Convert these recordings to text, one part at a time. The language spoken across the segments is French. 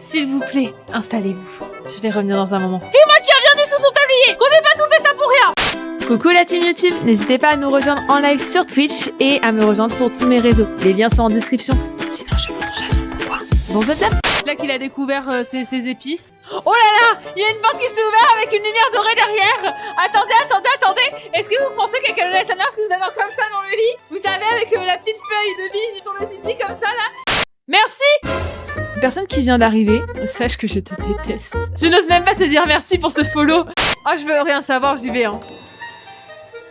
S'il vous plaît, installez-vous. Je vais revenir dans un moment. Dis-moi qui a bien sous son tablier. Qu'on n'ait pas tout fait ça pour rien. Coucou la team YouTube, n'hésitez pas à nous rejoindre en live sur Twitch et à me rejoindre sur tous mes réseaux. Les liens sont en description. Sinon je veux ton jason. Bon zap. Là qu'il a découvert ses épices. Oh là là, il y a une porte qui s'est ouverte avec une lumière dorée derrière. Attendez. Est-ce que vous pensez qu'il y a quelqu'un de la SMR qui nous attend comme ça dans le lit? Vous savez, avec la petite feuille de vigne sur le zizi comme ça là. Merci. Personne qui vient d'arriver, sache que je te déteste. Je n'ose même pas te dire merci pour ce follow. Oh, je veux rien savoir, j'y vais hein.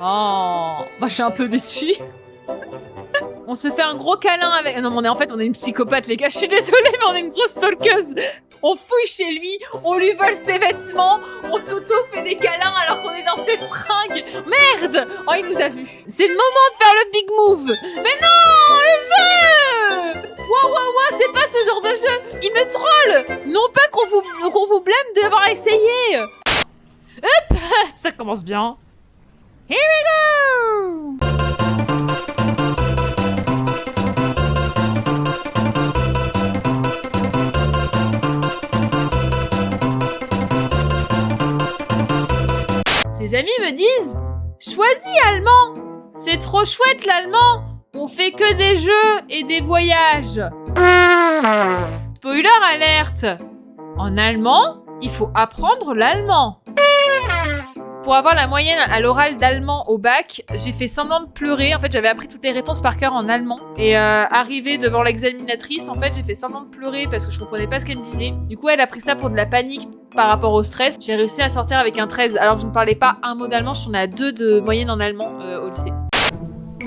Oh, moi je suis un peu déçue. On se fait un gros câlin avec... Non, mais en fait, on est une psychopathe, les gars. Je suis désolée, mais on est une grosse stalkeuse. On fouille chez lui, on lui vole ses vêtements, on s'auto-fait des câlins alors qu'on est dans ses fringues. Merde! Oh, il nous a vus. C'est le moment de faire le big move. Mais non, le jeu! Wow, c'est pas ce genre de jeu. Il me troll. Non pas qu'on vous blâme d'avoir essayé. Hop! Ça commence bien. Here we go! Ses amis me disent « Choisis allemand. C'est trop chouette l'allemand. On fait que des jeux et des voyages. » Spoiler alerte. En allemand, il faut apprendre l'allemand. Pour avoir la moyenne à l'oral d'allemand au bac, j'ai fait semblant de pleurer. En fait, j'avais appris toutes les réponses par cœur en allemand. Et arrivé devant l'examinatrice, en fait, j'ai fait semblant de pleurer parce que je comprenais pas ce qu'elle me disait. Du coup, elle a pris ça pour de la panique par rapport au stress. J'ai réussi à sortir avec un 13, alors que je ne parlais pas un mot d'allemand. Je suis à 2 de moyenne en allemand au lycée.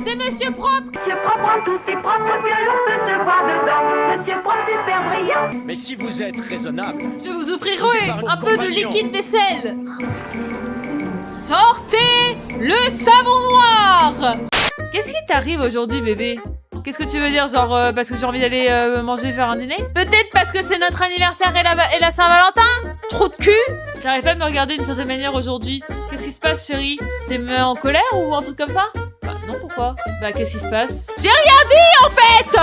C'est Monsieur Propre. Monsieur Propre en tout, c'est propre que l'on peut se voir dedans. Monsieur Propre, super brillant. Mais si vous êtes raisonnable... Je vous offrirai un peu de liquide vaisselle. Sortez le savon noir. Qu'est-ce qui t'arrive aujourd'hui, bébé? Qu'est-ce que tu veux dire? Genre, parce que j'ai envie d'aller manger, faire un dîner? Peut-être parce que c'est notre anniversaire et la Saint-Valentin? Trop de cul? T'arrives pas à me regarder d'une certaine manière aujourd'hui. Qu'est-ce qui se passe, chérie? T'es en colère ou un truc comme ça? Bah non, pourquoi? Bah qu'est-ce qui se passe? J'ai rien dit, en fait!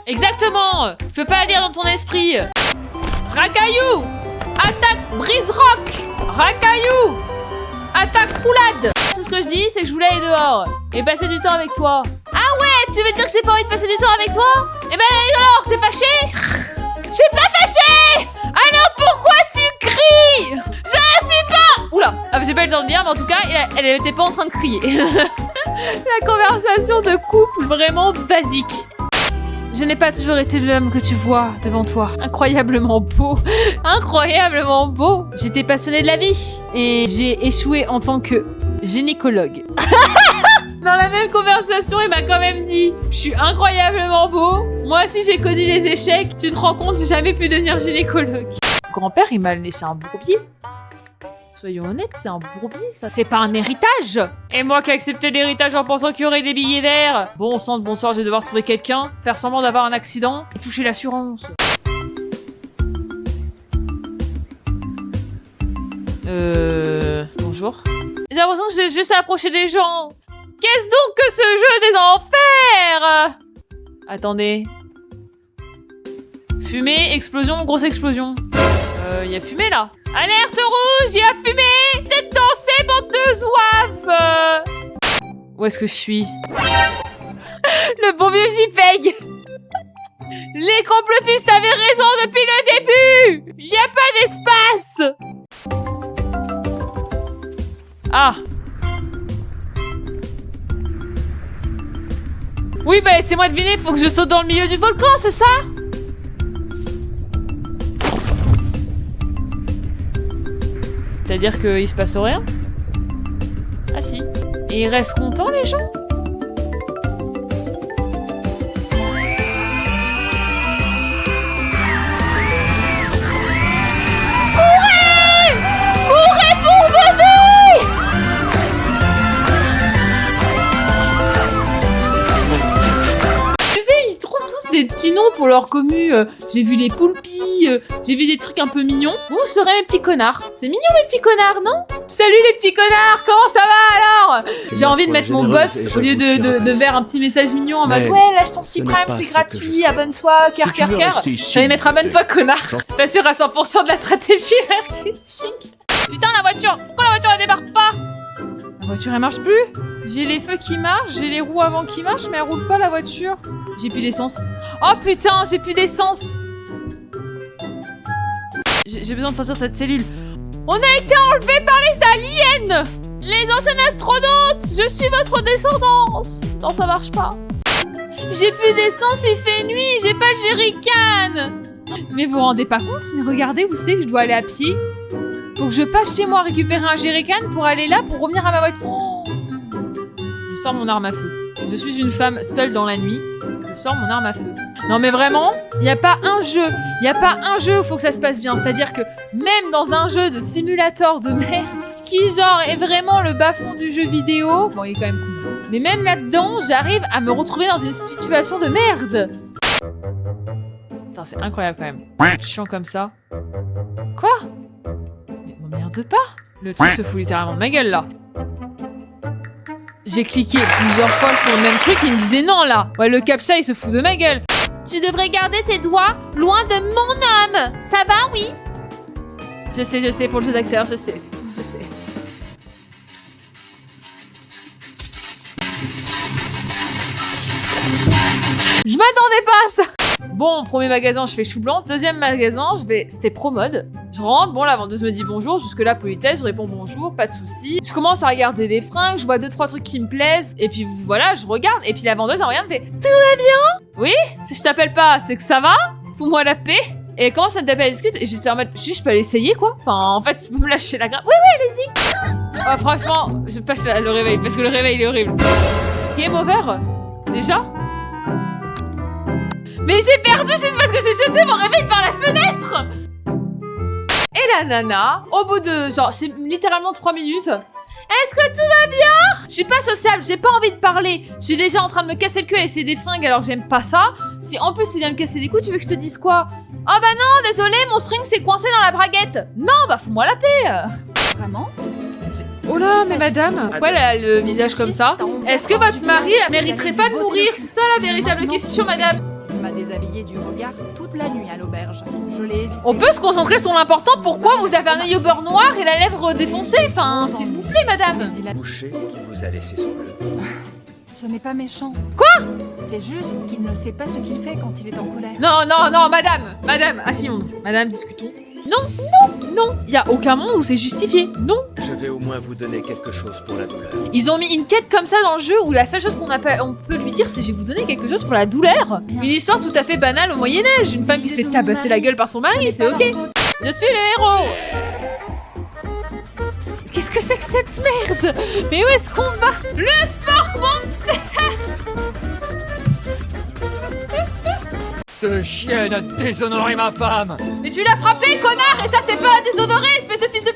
Exactement! Je peux pas lire dans ton esprit. Racaillou! Attaque brise-roc! Racaillou! Attaque roulade! Tout ce que je dis, c'est que je voulais aller dehors et passer du temps avec toi. Ah ouais, tu veux dire que j'ai pas envie de passer du temps avec toi? Eh ben alors, t'es fâché? Je suis pas fâché! Alors pourquoi tu cries? Je suis pas... Oula, j'ai pas eu le temps de dire, mais en tout cas, elle était pas en train de crier. La conversation de couple vraiment basique. Je n'ai pas toujours été l'homme que tu vois devant toi. Incroyablement beau. Incroyablement beau. J'étais passionnée de la vie. Et j'ai échoué en tant que gynécologue. Dans la même conversation, il m'a quand même dit « Je suis incroyablement beau. Moi aussi, j'ai connu les échecs. Tu te rends compte, j'ai jamais pu devenir gynécologue. » Mon grand-père, il m'a laissé un bourbier. Soyons honnêtes, c'est un bourbier, ça. C'est pas un héritage. Et moi qui ai accepté l'héritage en pensant qu'il y aurait des billets verts. Bon sang de bonsoir, je vais devoir trouver quelqu'un, faire semblant d'avoir un accident et toucher l'assurance. Bonjour. J'ai l'impression que j'ai juste approché des gens. Qu'est-ce donc que ce jeu des enfers? Attendez. Fumée, explosion, grosse explosion. Y a fumée là. Alerte rouge, y a fumée. Peut-être danser, bande de zouaves. Où est-ce que je suis? Le bon vieux JPEG. Les complotistes avaient raison depuis le début. Y a pas d'espace. Ah. Oui, bah laissez-moi deviner, faut que je saute dans le milieu du volcan, c'est ça? C'est-à-dire qu'il se passe rien? Ah si. Et ils restent contents, les gens? Courez! Courez pour bébé! Tu sais, ils trouvent tous des petits noms pour leur commu. J'ai vu les poulpis, j'ai vu des trucs un peu mignons. Où seraient mes petits connards? C'est mignon mes petits connards, non? Salut les petits connards, comment ça va alors? J'ai envie de mettre mon boss au lieu de faire un petit message mignon en mode ouais, lâche ton petit prime, c'est gratuit, abonne-toi, cœur. J'allais mettre abonne-toi connard. T'assures à 100% de la stratégie marketing. Putain la voiture, pourquoi la voiture elle démarre pas? La voiture elle marche plus? J'ai les feux qui marchent, j'ai les roues avant qui marchent, mais elle roule pas la voiture. J'ai plus d'essence. Oh putain, j'ai plus d'essence. J'ai besoin de sortir cette cellule. On a été enlevé par les aliens! Les anciens astronautes! Je suis votre descendance! Non, ça marche pas. J'ai plus d'essence, il fait nuit, j'ai pas le jerrycan! Mais vous vous rendez pas compte? Mais regardez où c'est que je dois aller à pied. Faut que je passe chez moi récupérer un jerrycan pour aller là, pour revenir à ma voiture. Oh. Je sors mon arme à feu. Je suis une femme seule dans la nuit. Je sors mon arme à feu. Non mais vraiment, il n'y a pas un jeu où faut que ça se passe bien. C'est-à-dire que même dans un jeu de simulator de merde, qui genre est vraiment le bas-fond du jeu vidéo, bon il est quand même cool. Mais même là-dedans, j'arrive à me retrouver dans une situation de merde. Putain, c'est incroyable quand même. Chiant comme ça. Quoi? Mais m'emmerde pas. Le truc se fout littéralement de ma gueule là. J'ai cliqué plusieurs fois sur le même truc, il me disait non là. Ouais, le captcha il se fout de ma gueule. Tu devrais garder tes doigts loin de mon homme. Ça va, oui? Je sais, pour le jeu d'acteur, je sais. Je m'attendais pas à ça. Bon, premier magasin, je fais chou blanc. Deuxième magasin, c'était pro mode. Je rentre, bon, la vendeuse me dit bonjour. Jusque-là, politesse, je réponds bonjour, pas de souci. Je commence à regarder les fringues, je vois 2-3 trucs qui me plaisent. Et puis voilà, je regarde. Et puis la vendeuse, elle regarde, me fait tout va bien? Oui? Si je t'appelle pas, c'est que ça va? Fous-moi la paix. Et elle commence à me taper à la discute. Et j'étais en mode, je peux aller essayer quoi? Enfin, en fait, tu peux me lâcher la grappe. Oui, allez-y. Oh, franchement, je passe le réveil parce que le réveil il est horrible. Game over? Déjà? Mais j'ai perdu juste parce que j'ai jeté mon réveil par la fenêtre! Et la nana, au bout de genre, c'est littéralement 3 minutes. Est-ce que tout va bien? Je suis pas sociable, j'ai pas envie de parler. Je suis déjà en train de me casser le cul à essayer des fringues alors que j'aime pas ça. Si en plus tu viens me casser les couilles, tu veux que je te dise quoi? Oh bah non, désolé, mon string s'est coincé dans la braguette. Non, bah fous-moi la paix. Vraiment? Oh là, mais madame, pourquoi elle a le visage comme ça? Est-ce que votre mari mériterait pas de mourir? C'est ça la véritable question, madame. Il m'a déshabillé du regard toute la nuit à l'auberge. Je l'ai évité. On peut se concentrer sur l'important. Pourquoi vous avez un œil au beurre noir et la lèvre défoncée? Enfin, s'il vous plaît, madame. Mais il a Boucher qui vous a laissé son bleu. Ce n'est pas méchant. Quoi? C'est juste qu'il ne sait pas ce qu'il fait quand il est en colère. Non, madame, asseyons-nous. Madame, discutons. Non, il y a aucun monde où c'est justifié. Non. Je vais au moins vous donner quelque chose pour la douleur. Ils ont mis une quête comme ça dans le jeu où la seule chose on peut lui dire c'est je vais vous donner quelque chose pour la douleur. Une histoire tout à fait banale au Moyen-Âge. Une femme qui se fait tabasser la gueule par son mari, c'est ok. Je suis le héros. Qu'est-ce que c'est que cette merde? Mais où est-ce qu'on va? Le sport monster. Ce chien a déshonoré ma femme! Mais tu l'as frappé, connard! Et ça, c'est pas la déshonorer, espèce de fils de...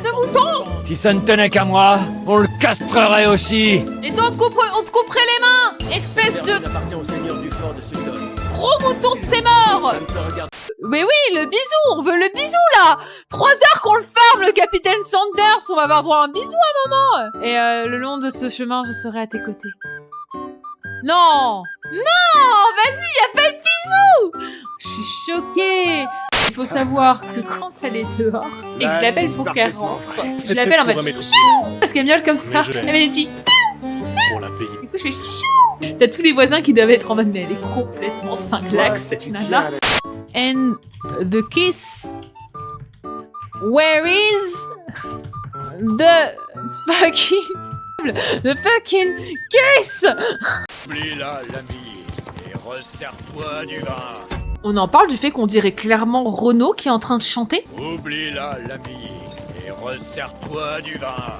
de mouton! Si ça ne tenait qu'à moi, on le castrerait aussi! Et toi, on te couperait les mains! Espèce de... appartient au seigneur du fort de Sundon. gros mouton de ses morts! Ça ne te regarde Mais oui, le bisou! On veut le bisou, là! 3 heures qu'on le farm, le capitaine Sanders! On va avoir droit à un bisou à un moment! Et le long de ce chemin, je serai à tes côtés. Non! Non! Vas-y, y a pas le bisou! Je suis choquée! Il faut savoir que quand elle est dehors et que je l'appelle pour qu'elle rentre, je l'appelle en mode chou! Parce qu'elle miaule comme ça. Elle m'a dit Pour la payer. du coup, je fais chou! T'as tous les voisins qui doivent être en mode mais elle est complètement cinglax cette nana. And the kiss. Where is the fucking kiss? Oublie-la, l'ami, et resserre-toi du vin. On en parle du fait qu'on dirait clairement Renaud qui est en train de chanter. Oublie-la, l'ami, et resserre-toi du vin.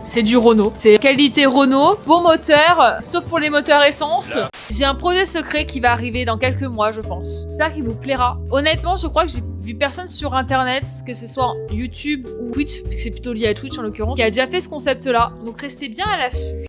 C'est du Renault. C'est qualité Renault, bon moteur, sauf pour les moteurs essence. J'ai un projet secret qui va arriver dans quelques mois, je pense. J'espère qu'il vous plaira. Honnêtement, je crois que j'ai vu personne sur internet, que ce soit YouTube ou Twitch, puisque c'est plutôt lié à Twitch en l'occurrence, qui a déjà fait ce concept-là. Donc restez bien à l'affût.